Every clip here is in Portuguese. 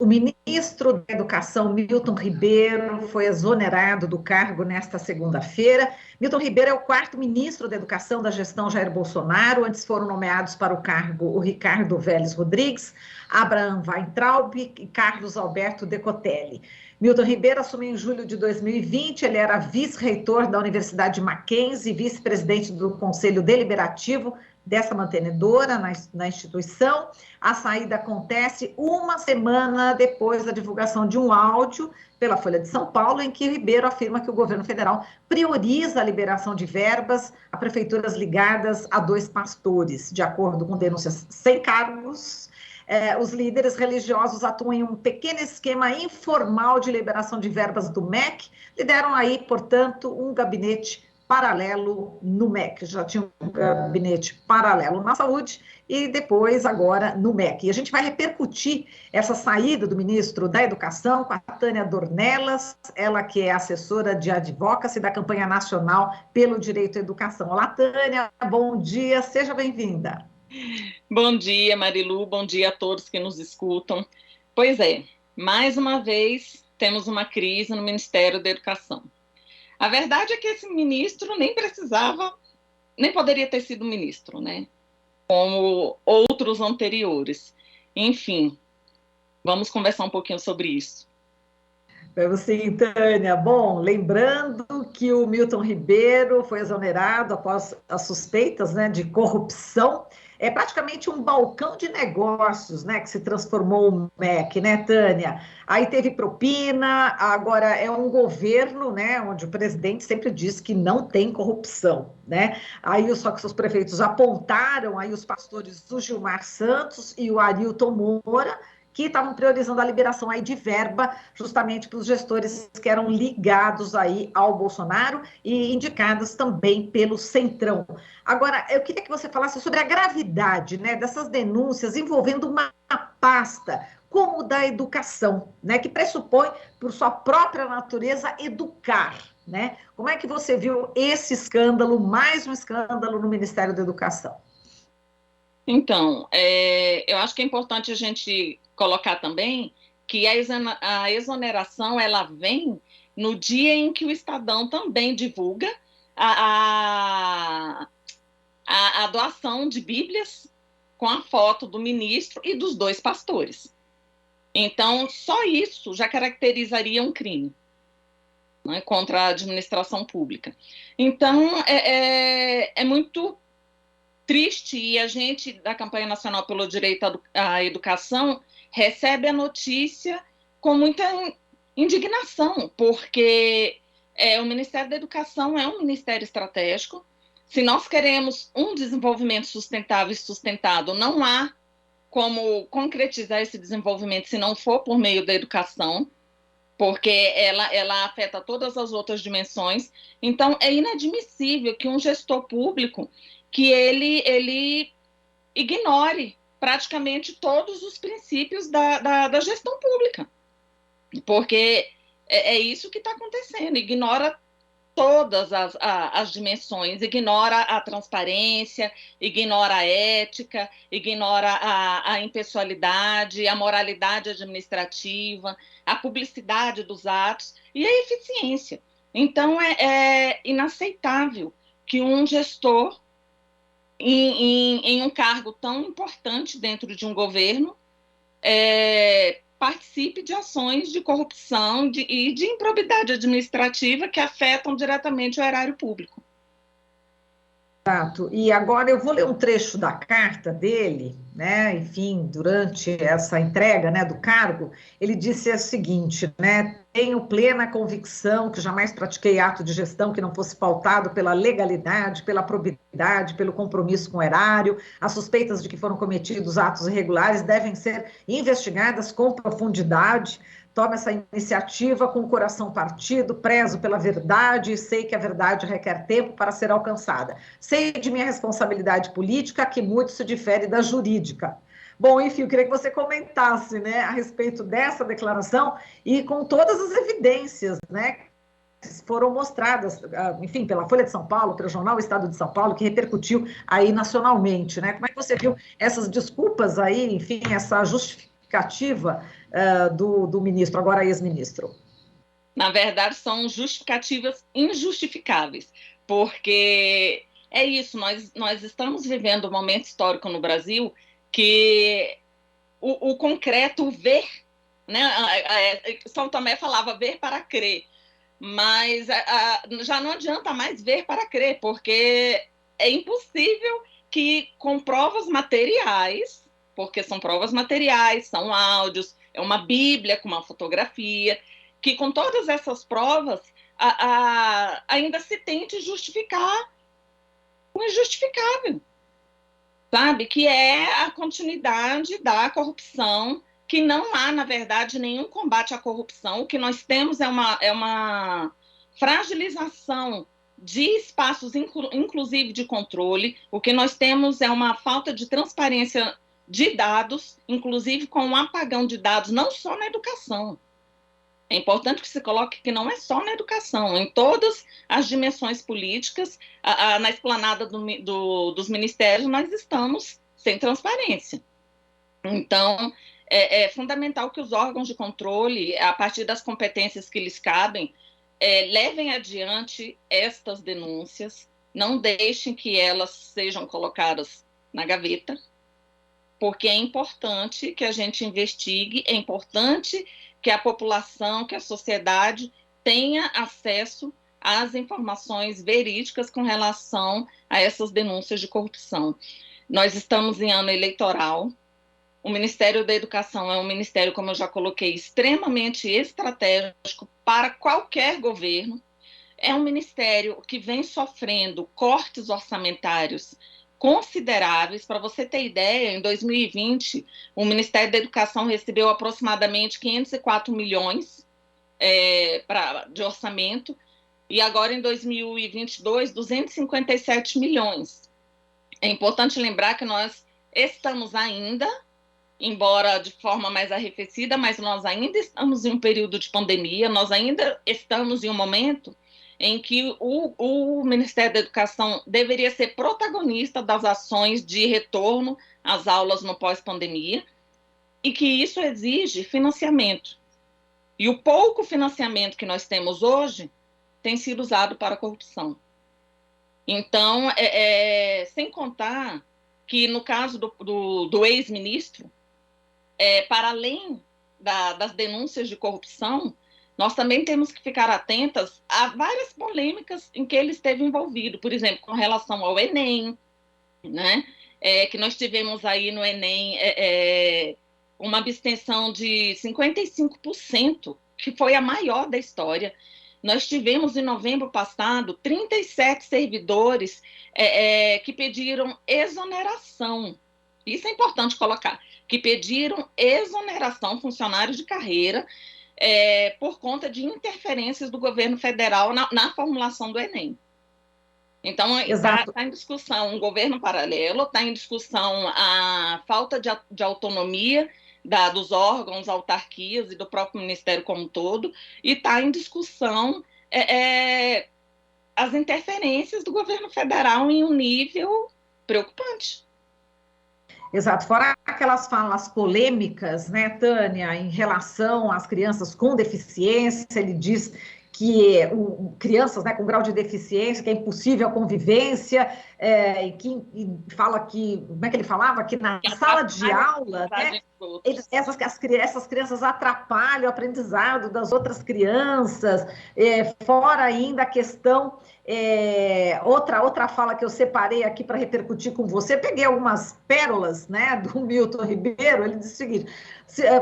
O ministro da Educação, Milton Ribeiro, foi exonerado do cargo nesta segunda-feira. Milton Ribeiro é o quarto ministro da Educação da gestão Jair Bolsonaro. Antes foram nomeados para o cargo o Ricardo Vélez Rodrigues, Abraham Weintraub e Carlos Alberto Decotelli. Milton Ribeiro assumiu em julho de 2020, ele era vice-reitor da Universidade Mackenzie, vice-presidente do Conselho Deliberativo dessa mantenedora na instituição. A saída acontece uma semana depois da divulgação de um áudio pela Folha de São Paulo, em que Ribeiro afirma que o governo federal prioriza a liberação de verbas a prefeituras ligadas a 2 pastores. De acordo com denúncias sem cargos, os líderes religiosos atuam em um pequeno esquema informal de liberação de verbas do MEC, lideram aí, portanto, um gabinete paralelo no MEC. Já tinha um gabinete paralelo na saúde e depois agora no MEC. E a gente vai repercutir essa saída do ministro da Educação com a Tânia Dornelas, ela que é assessora de advocacy da campanha nacional pelo direito à educação. Olá, Tânia, bom dia, seja bem-vinda. Bom dia, Marilu, bom dia a todos que nos escutam. Pois é, mais uma vez temos uma crise no Ministério da Educação. A verdade é que esse ministro nem precisava, nem poderia ter sido ministro, né? Como outros anteriores. Enfim, vamos conversar um pouquinho sobre isso. Vamos sim, Tânia. Bom, lembrando que o Milton Ribeiro foi exonerado após as suspeitas, né, de corrupção. É praticamente um balcão de negócios, né, que se transformou o MEC, né, Tânia? Aí teve propina, agora é um governo, né, onde o presidente sempre diz que não tem corrupção, né? Aí só que os prefeitos apontaram aí os pastores o Gilmar Santos e o Arilton Moura, que estavam priorizando a liberação aí de verba justamente para os gestores que eram ligados aí ao Bolsonaro e indicados também pelo Centrão. Agora, eu queria que você falasse sobre a gravidade, né, dessas denúncias envolvendo uma pasta como da educação, né, que pressupõe, por sua própria natureza, educar, né? Como é que você viu esse escândalo, mais um escândalo no Ministério da Educação? Então, eu acho que é importante a gente colocar também que a exoneração ela vem no dia em que o Estadão também divulga a doação de Bíblias com a foto do ministro e dos 2 pastores. Então, só isso já caracterizaria um crime, né, contra a administração pública. Então, é muito triste, e a gente, da Campanha Nacional pelo Direito à Educação, recebe a notícia com muita indignação, porque o Ministério da Educação é um ministério estratégico. Se nós queremos um desenvolvimento sustentável e sustentado, não há como concretizar esse desenvolvimento se não for por meio da educação, porque ela afeta todas as outras dimensões. Então, é inadmissível que um gestor público que ele ignore praticamente todos os princípios da gestão pública, porque é isso que está acontecendo, ignora todas as dimensões, ignora a transparência, ignora a ética, ignora a impessoalidade, a moralidade administrativa, a publicidade dos atos e a eficiência. Então, é inaceitável que um gestor em um cargo tão importante dentro de um governo, participe de ações de corrupção e de improbidade administrativa que afetam diretamente o erário público. Exato. E agora eu vou ler um trecho da carta dele, né? Enfim, durante essa entrega, né, do cargo, ele disse o seguinte, né? Tenho plena convicção que jamais pratiquei ato de gestão que não fosse pautado pela legalidade, pela probidade, pelo compromisso com o erário. As suspeitas de que foram cometidos atos irregulares devem ser investigadas com profundidade. Tomo essa iniciativa com o coração partido, prezo pela verdade e sei que a verdade requer tempo para ser alcançada. Sei de minha responsabilidade política, que muito se difere da jurídica. Bom, enfim, eu queria que você comentasse, né, a respeito dessa declaração e com todas as evidências, né, que foram mostradas, enfim, pela Folha de São Paulo, pelo jornal Estado de São Paulo, que repercutiu aí nacionalmente, né? Como é que você viu essas desculpas aí, enfim, essa justificativa do ministro, agora ex-ministro? Na verdade, são justificativas injustificáveis, porque é isso, nós estamos vivendo um momento histórico no Brasil que o concreto, ver, né? São Tomé falava ver para crer, mas já não adianta mais ver para crer, porque é impossível que com provas materiais, porque são provas materiais, são áudios, é uma Bíblia com uma fotografia, que com todas essas provas ainda se tente justificar o injustificável, sabe? Que é a continuidade da corrupção, que não há, na verdade, nenhum combate à corrupção. O que nós temos é uma fragilização de espaços, inclusive de controle. O que nós temos é uma falta de transparência de dados, inclusive com um apagão de dados, não só na educação. É importante que se coloque que não é só na educação, em todas as dimensões políticas, na esplanada dos ministérios, nós estamos sem transparência. Então, é fundamental que os órgãos de controle, a partir das competências que lhes cabem, levem adiante estas denúncias, não deixem que elas sejam colocadas na gaveta, porque é importante que a gente investigue, é importante que a população, que a sociedade tenha acesso às informações verídicas com relação a essas denúncias de corrupção. Nós estamos em ano eleitoral, o Ministério da Educação é um ministério, como eu já coloquei, extremamente estratégico para qualquer governo, é um ministério que vem sofrendo cortes orçamentários consideráveis. Para você ter ideia, em 2020, o Ministério da Educação recebeu aproximadamente 504 milhões de orçamento, e agora em 2022, 257 milhões. É importante lembrar que nós estamos ainda, embora de forma mais arrefecida, mas nós ainda estamos em um período de pandemia, nós ainda estamos em um momento em que o Ministério da Educação deveria ser protagonista das ações de retorno às aulas no pós-pandemia, e que isso exige financiamento. E o pouco financiamento que nós temos hoje tem sido usado para a corrupção. Então, sem contar que, no caso do ex-ministro, para além das denúncias de corrupção, nós também temos que ficar atentas a várias polêmicas em que ele esteve envolvido, por exemplo, com relação ao Enem, né? Que nós tivemos aí no Enem uma abstenção de 55%, que foi a maior da história. Nós tivemos, em novembro passado, 37 servidores que pediram exoneração. Isso é importante colocar, que pediram exoneração, funcionários de carreira, por conta de interferências do governo federal na formulação do Enem. Então, está em discussão um governo paralelo, está em discussão a falta de autonomia dos órgãos, autarquias e do próprio Ministério como um todo, e está em discussão as interferências do governo federal em um nível preocupante. Exato, fora aquelas falas polêmicas, né, Tânia, em relação às crianças com deficiência, ele diz que crianças, né, com grau de deficiência, que é impossível a convivência, e fala que, como é que ele falava? Que na sala de aula, né, essas crianças atrapalham o aprendizado das outras crianças, fora ainda a questão, outra fala que eu separei aqui para repercutir com você, peguei algumas pérolas, né, do Milton Ribeiro, ele disse o seguinte: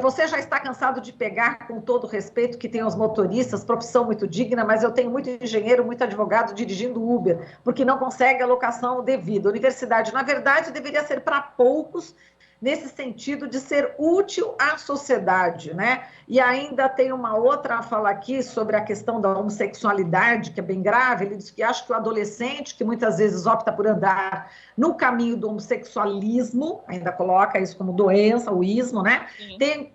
você já está cansado de pegar, com todo o respeito que tem aos motoristas, profissão muito digna, mas eu tenho muito engenheiro, muito advogado dirigindo Uber, porque não consegue a locação devida. A universidade, na verdade, deveria ser para poucos, nesse sentido de ser útil à sociedade, né? E ainda tem uma outra fala aqui sobre a questão da homossexualidade, que é bem grave. Ele diz que acha que o adolescente, que muitas vezes opta por andar no caminho do homossexualismo, ainda coloca isso como doença, o ismo, né? Tem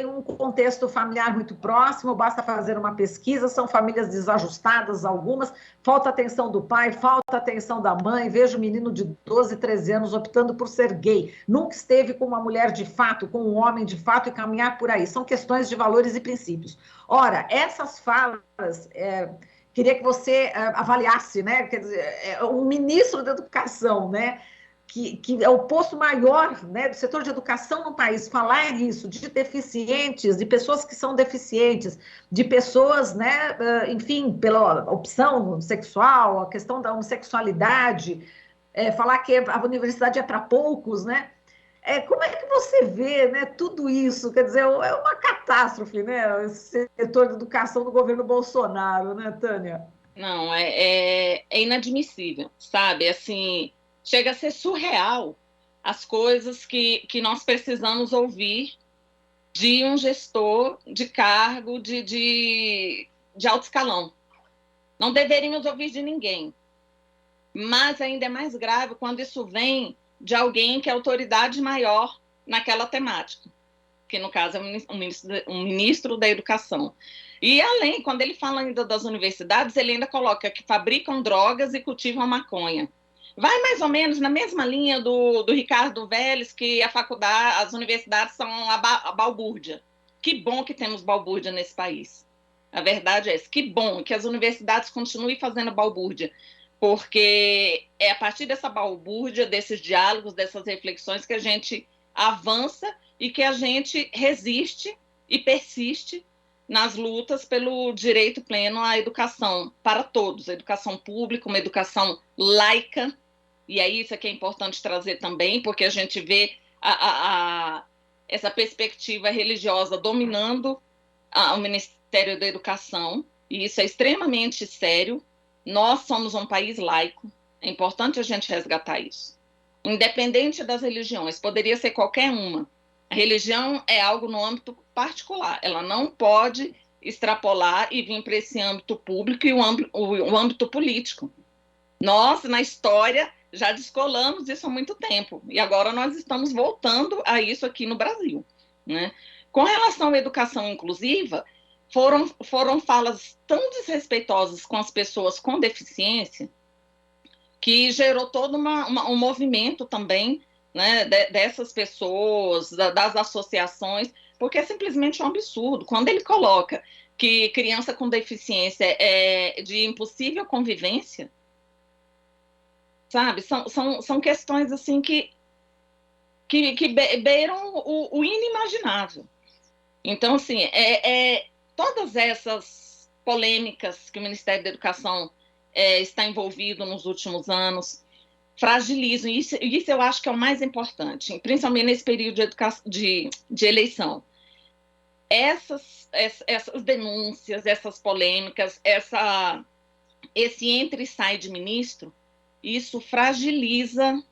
um contexto familiar muito próximo, basta fazer uma pesquisa, são famílias desajustadas algumas, falta atenção do pai, falta atenção da mãe, vejo um menino de 12, 13 anos optando por ser gay, nunca esteve com uma mulher de fato, com um homem de fato, e caminhar por aí. São questões de valores e princípios. Ora, essas falas, queria que você avaliasse, né? Quer dizer, um ministro da Educação, né? Que é o posto maior, né, do setor de educação no país, falar isso de deficientes, de pessoas que são deficientes, de pessoas, né, enfim, pela opção sexual, a questão da homossexualidade, falar que a universidade é para poucos, né? Como é que você vê, né, tudo isso? Quer dizer, é uma catástrofe, né? Esse setor de educação do governo Bolsonaro, né, Tânia? Não, é inadmissível, sabe? Assim, chega a ser surreal as coisas que nós precisamos ouvir de um gestor de cargo de alto escalão. Não deveríamos ouvir de ninguém. Mas ainda é mais grave quando isso vem de alguém que é autoridade maior naquela temática, que no caso é um ministro da Educação. E além, quando ele fala ainda das universidades, ele ainda coloca que fabricam drogas e cultivam maconha. Vai mais ou menos na mesma linha do Ricardo Vélez, que as universidades são a balbúrdia. Que bom que temos balbúrdia nesse país. A verdade é essa, que bom que as universidades continuem fazendo balbúrdia, porque é a partir dessa balbúrdia, desses diálogos, dessas reflexões que a gente avança e que a gente resiste e persiste nas lutas pelo direito pleno à educação para todos, a educação pública, uma educação laica, e é isso que é importante trazer também, porque a gente vê essa perspectiva religiosa dominando o Ministério da Educação, e isso é extremamente sério. Nós somos um país laico, é importante a gente resgatar isso. Independente das religiões, poderia ser qualquer uma. A religião é algo no âmbito particular, ela não pode extrapolar e vir para esse âmbito público e o âmbito político. Nós, na história, já descolamos isso há muito tempo, e agora nós estamos voltando a isso aqui no Brasil, né? Com relação à educação inclusiva, foram falas tão desrespeitosas com as pessoas com deficiência que gerou todo um movimento também, né, dessas pessoas, das associações, porque é simplesmente um absurdo. Quando ele coloca que criança com deficiência é de impossível convivência, sabe? São questões assim que beiram o inimaginável. Então, assim, todas essas polêmicas que o Ministério da Educação está envolvido nos últimos anos fragilizam, e isso eu acho que é o mais importante, principalmente nesse período de eleição. Essas denúncias, essas polêmicas, esse entra e sai de ministro, isso fragiliza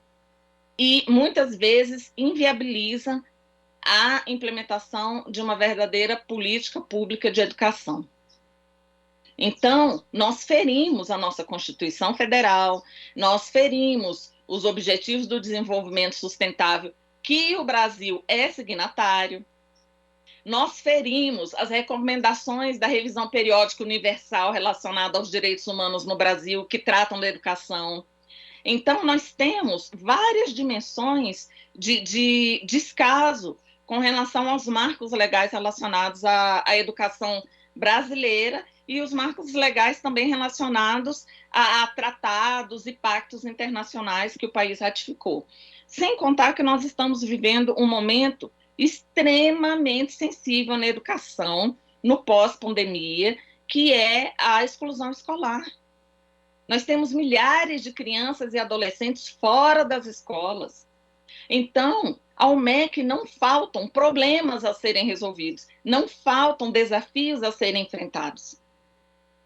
e muitas vezes inviabiliza a implementação de uma verdadeira política pública de educação. Então, nós ferimos a nossa Constituição Federal, nós ferimos os Objetivos do Desenvolvimento Sustentável, que o Brasil é signatário, nós ferimos as recomendações da Revisão Periódica Universal relacionada aos direitos humanos no Brasil, que tratam da educação. Então, nós temos várias dimensões de descaso com relação aos marcos legais relacionados à educação brasileira e os marcos legais também relacionados a tratados e pactos internacionais que o país ratificou. Sem contar que nós estamos vivendo um momento extremamente sensível na educação, no pós-pandemia, que é a exclusão escolar. Nós temos milhares de crianças e adolescentes fora das escolas. Então, ao MEC não faltam problemas a serem resolvidos, não faltam desafios a serem enfrentados.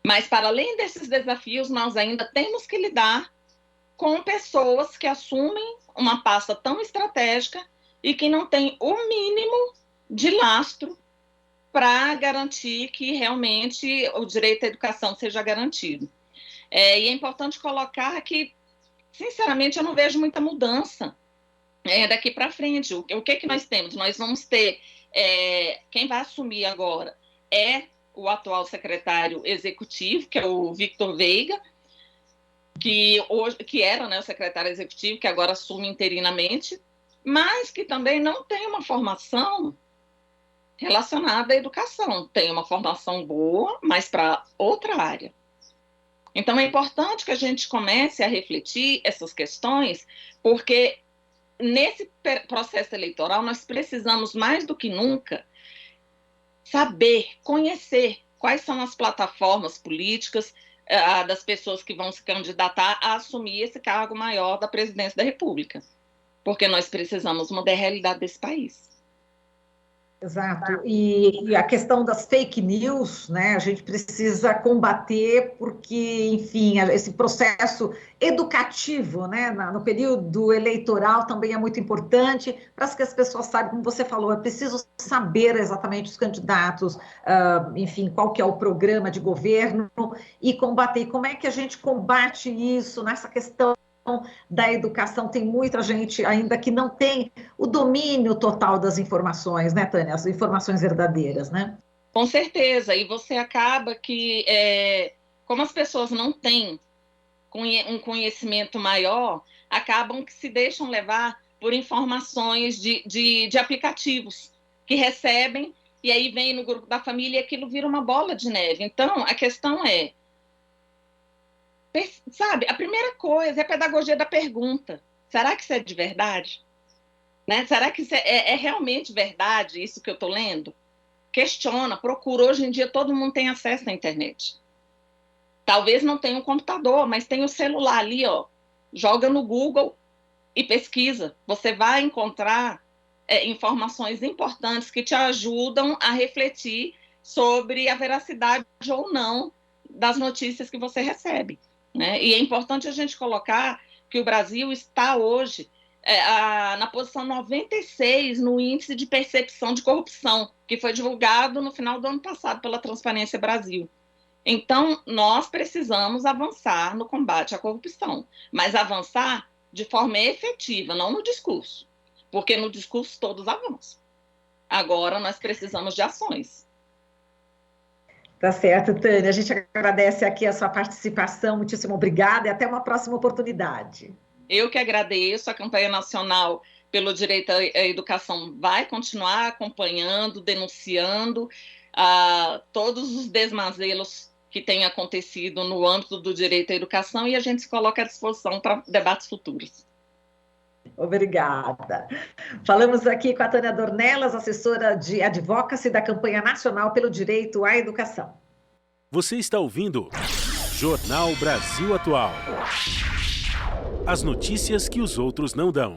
Mas, para além desses desafios, nós ainda temos que lidar com pessoas que assumem uma pasta tão estratégica e que não têm o mínimo de lastro para garantir que realmente o direito à educação seja garantido. E é importante colocar que, sinceramente, eu não vejo muita mudança daqui para frente. O que nós temos? Nós vamos ter, quem vai assumir agora é o atual secretário executivo, que é o Victor Veiga, que era, né, o secretário executivo, que agora assume interinamente, mas que também não tem uma formação relacionada à educação. Tem uma formação boa, mas para outra área. Então, é importante que a gente comece a refletir essas questões, porque nesse processo eleitoral nós precisamos, mais do que nunca, saber, conhecer quais são as plataformas políticas das pessoas que vão se candidatar a assumir esse cargo maior da presidência da República, porque nós precisamos mudar a realidade desse país. Exato. E a questão das fake news, né? A gente precisa combater porque, enfim, esse processo educativo, né? No período eleitoral também é muito importante para que as pessoas saibam, como você falou, é preciso saber exatamente os candidatos, enfim, qual que é o programa de governo e combater. Como é que a gente combate isso nessa questão da educação? Tem muita gente ainda que não tem o domínio total das informações, né, Tânia? As informações verdadeiras, né? Com certeza, e você acaba que, como as pessoas não têm um conhecimento maior, acabam que se deixam levar por informações de aplicativos que recebem, e aí vem no grupo da família e aquilo vira uma bola de neve. Então, a questão é, sabe, a primeira coisa é a pedagogia da pergunta. Será que isso é de verdade? Né? Será que isso é realmente verdade, isso que eu estou lendo? Questiona, procura. Hoje em dia todo mundo tem acesso à internet. Talvez não tenha um computador, mas tem o celular ali, ó. Joga no Google e pesquisa. Você vai encontrar informações importantes que te ajudam a refletir sobre a veracidade ou não das notícias que você recebe. Né? E é importante a gente colocar que o Brasil está hoje na posição 96 no índice de percepção de corrupção, que foi divulgado no final do ano passado pela Transparência Brasil. Então, nós precisamos avançar no combate à corrupção, mas avançar de forma efetiva, não no discurso, porque no discurso todos avançam. Agora, nós precisamos de ações. Tá certo, Tânia. A gente agradece aqui a sua participação. Muitíssimo obrigada e até uma próxima oportunidade. Eu que agradeço. A campanha nacional pelo direito à educação vai continuar acompanhando, denunciando todos os desmazelos que têm acontecido no âmbito do direito à educação, e a gente se coloca à disposição para debates futuros. Obrigada. Falamos aqui com a Tânia Dornelas, assessora de Advocacy da campanha nacional pelo direito à educação. Você está ouvindo Jornal Brasil Atual. As notícias que os outros não dão.